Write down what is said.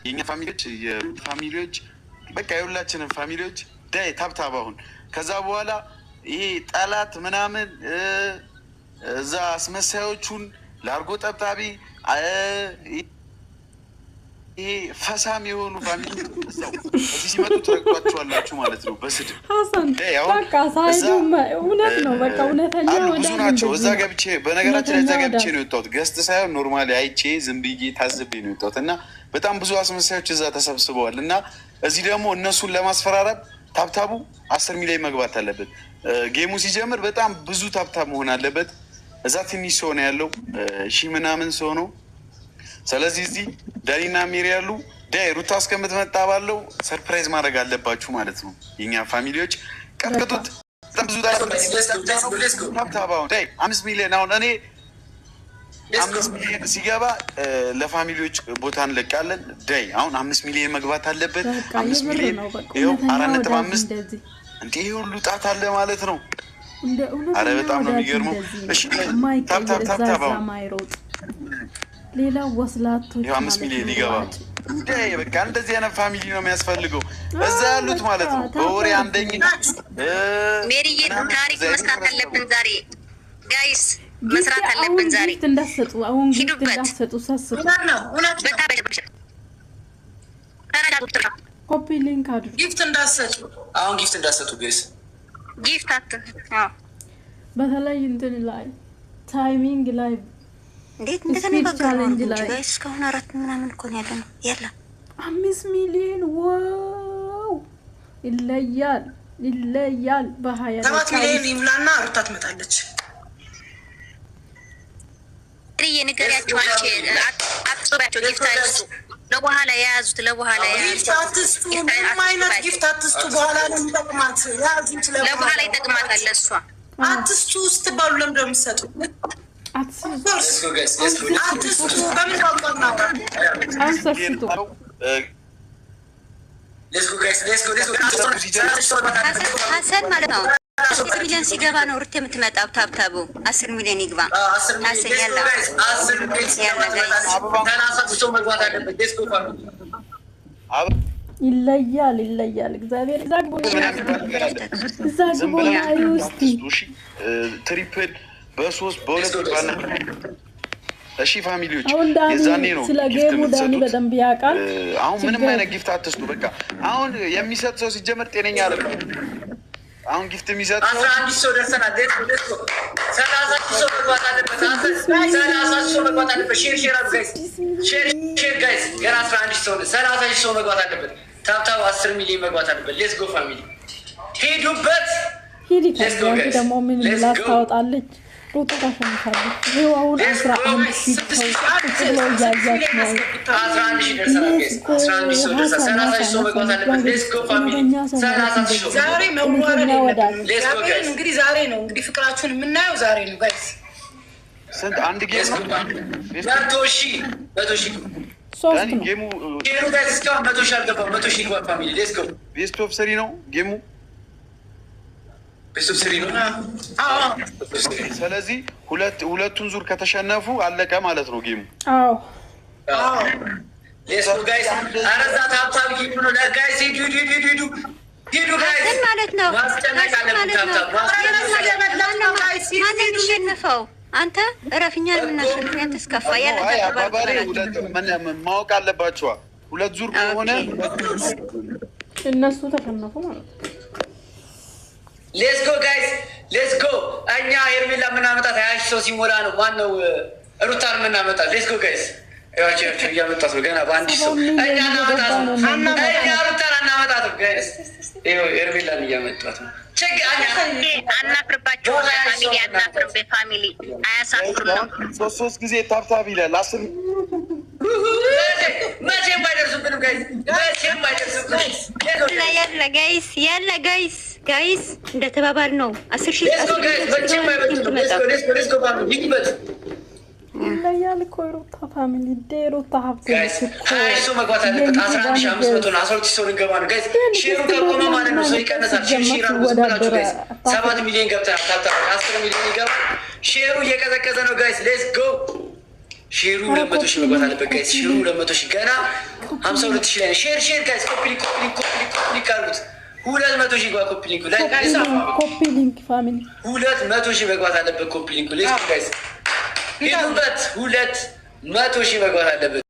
የኛ ፋሚሊዎች በቃ የሁላችንም ፋሚሊዎች ዳይ ታብታብ አሁን ከዛ በኋላ ይሄ ጠላት ምናምን እዛ አስመሳዮቹን ላርጎ ጠብጣቢ ይሄ ፈሳም የሆኑ ፋሚሊ እዚህ ሲመጡ ትረግጧቸዋላችሁ ማለት ነው። በስድብ በቃ ሳይዱ እውነት ነው። በቃ እውነተኛ ብዙ ናቸው። እዛ ገብቼ በነገራችን ላይ እዛ ገብቼ ነው የወጣሁት። ገስት ሳይሆን ኖርማሊ አይቼ ዝም ብዬ ታዝቤ ነው የወጣሁት እና በጣም ብዙ አስመሳዮች እዛ ተሰብስበዋል እና እዚህ ደግሞ እነሱን ለማስፈራራት ታብታቡ 10 ሚሊዮን መግባት አለበት። ጌሙ ሲጀምር በጣም ብዙ ታብታብ መሆን አለበት። እዛ ትንሽ ሰው ነው ያለው፣ ሺህ ምናምን ሰው ነው። ስለዚህ እዚህ ዳኒና ሜሪ ያሉ ዳይ ሩታ እስከምትመጣ ባለው ሰርፕራይዝ ማድረግ አለባችሁ ማለት ነው። የኛ ፋሚሊዎች ቀጥቅጡት። በጣም ብዙ ታብታባውን ዳይ 5 ሚሊዮን አሁን እኔ 5 ሚሊዮን ሲገባ ለፋሚሊዎች ቦታ እንለቃለን። ዳይ አሁን 5 ሚሊዮን መግባት አለበት። 5 ሚሊዮን ይኸው 4.5 እንዴ ሁሉ ጣት አለ ማለት ነው። አረ በጣም ነው የሚገርመው። እሺ ታብታባውን ሌላ ወስላቶች 5 ሚሊዮን ይገባ እንዴ በቃ እንደዚህ አይነት ፋሚሊ ነው የሚያስፈልገው እዛ ያሉት ማለት ነው። በወሬ አንደኛ ሜሪዬ ታሪክ መስራት አለብን ዛሬ ጋይስ፣ መስራት አለብን ዛሬ። እንዳሰጡ አሁን ጊፍት እንዳሰጡ ሰስቱ ኮፒ ሊንክ አድርጉ። ጊፍት እንዳሰጡ አሁን ጊፍት እንዳሰጡ ጋይስ፣ ጊፍት በተለይ እንትን ላይ ታይሚንግ ላይ እንዴት እንደተነጋገርን ጋይስ እስካሁን 4 ምናምን እኮ ነው ያለነው። ያላ 5 ሚሊዮን ዋው! ይለያል በሀያ 7 ሚሊዮን ይምላና ሩታ ትመጣለች። ንገሪያቸው አንቺ አጥብያቸው ጊፍት አይስጡ፣ ለበኋላ የያዙት ለበኋላ ጊፍት አትስጡ። ምንም አይነት ጊፍት አትስጡ። በኋላ ነው የሚጠቅማት። ያዙት ለበኋላ ይጠቅማታል። እሷ አትስጡ ስትባሉ ለምንድን ነው የምትሰጡ? ሀሰን ማለት ነው 10 ሚሊዮን ሲገባ ነው ሩት የምትመጣው። ታብታቡ 10 ሚሊዮን ይግባ። ሀሰን ያላ ይለያል። እግዚአብሔር እዛ ግቦ ላይ ውስጥ ትሪፕል በ3 በ2 ባና እሺ ፋሚሊዎች የዛኔ ነው ስለ ጌሙ ዳኒ በደንብ ያውቃል። አሁን ምንም አይነት ጊፍት አትስጡ። በቃ አሁን የሚሰጥ ሰው ሲጀመር ጤነኛ አይደለም። አሁን ጊፍት የሚሰጥ ሰው 11 ሰው ደርሰናል። ሌትስ 30 ሰው መግባት አለበት። 30 ሰው መግባት አለበት። ሼር ጋይስ ገና 11 ሰው 30 ሰው መግባት አለበት። ታብታብ 10 ሚሊዮን መግባት አለበት። ሌትስ ጎ ፋሚሊ ሄዱበት። ሂዲ ደግሞ ምን ብላት ታወጣለች? ሩጡ ታሸንፋለች። ይኸው አሁን 11 ሺህ ብሎ እያያት ነው። ዛሬ መዋረድ እንግዲህ ዛሬ ነው እንግዲህ ፍቅራችሁን የምናየው ዛሬ ነው ጋይስ። ስንት አንድ ጌም ነው? 100 ሺህ 3 ነው ጌሙ። ጌሙ ጋይስ እስካሁን 100 ሺህ አልገባም። 100 ሺህ ይግባ ፋሚሊ። ሌትስ ጎ። ቤስት ኦፍ 3 ነው ጌሙ። ስለዚህ ሁለቱን ዙር ከተሸነፉ አለቀ ማለት ነው ጌሙ። አዎ ሌትስ ጎ ጋይስ። አረዛ ታብታብ ጌሙ ነው ጋይስ። ሂዱ ጋይስ ማለት ነው። ማነው አንተ እረፍኛ ምናሸንፍ ያንተስከፋ ያለ ማወቅ አለባቸዋ። ሁለት ዙር ከሆነ እነሱ ተሸነፉ ማለት ነው። ሌትስ ጎ ጋይስ ሌትስ ጎ። እኛ ሄርሜላ የምናመጣት 20 ሰው ሲሞላ ነው። ማነው ሩታን የምናመጣት? ሌትስ ጎ ጋይስ። ያቸው እያመጣት ነው ገና በአንድ ሰው። እኛ እናመጣት ነው። እኛ ሩታን አናመጣትም ጋይስ። ይኸው ሄርሜላን እያመጣት ነው። አናፍርባቸው ፋሚሊ፣ አናፍርብ ፋሚሊ። አያሳፍር ነው። 3 ጊዜ ታብታብ ይላል 10 መቼም አይደርሱብንም ጋይስ፣ መቼም አይደርሱብንም። ያለ ጋይስ እንደተባባል ነው 10 ሺህ ይለያል እኮ ሩታ ፋሚሊ ሩታ ሀብት እሱ መግባት አለበት። 11,500 ነው። 12 ሰው ልንገባ ነው ጋይስ። ሼሩ ከቆመ ማለት ነው ሰው ይቀነሳል። ሼር አድርጉ ጋይስ። 7 ሚሊዮን ገብተናል። 10 ሚሊዮን ይገባ። ሼሩ እየቀዘቀዘ ነው ጋይስ። ሌትስ ጎ ሼሩ 200 ሺህ መግባት አለበት ጋይስ። ሼሩ 200 ሺህ ገና 52 ሺህ ላይ ነው። ሼር ጋይስ ኮፒ ሊንክ አድርጉት። 200 ሺህ ኮፒ ሊንክ ላይ ጋይስ ኮፒ ሊንክ ፋሚሊ 200 ሺህ መግባት አለበት ኮፒ ሊንክ ሌስ ጋይስ ሂዱበት 200 ሺህ መግባት አለበት።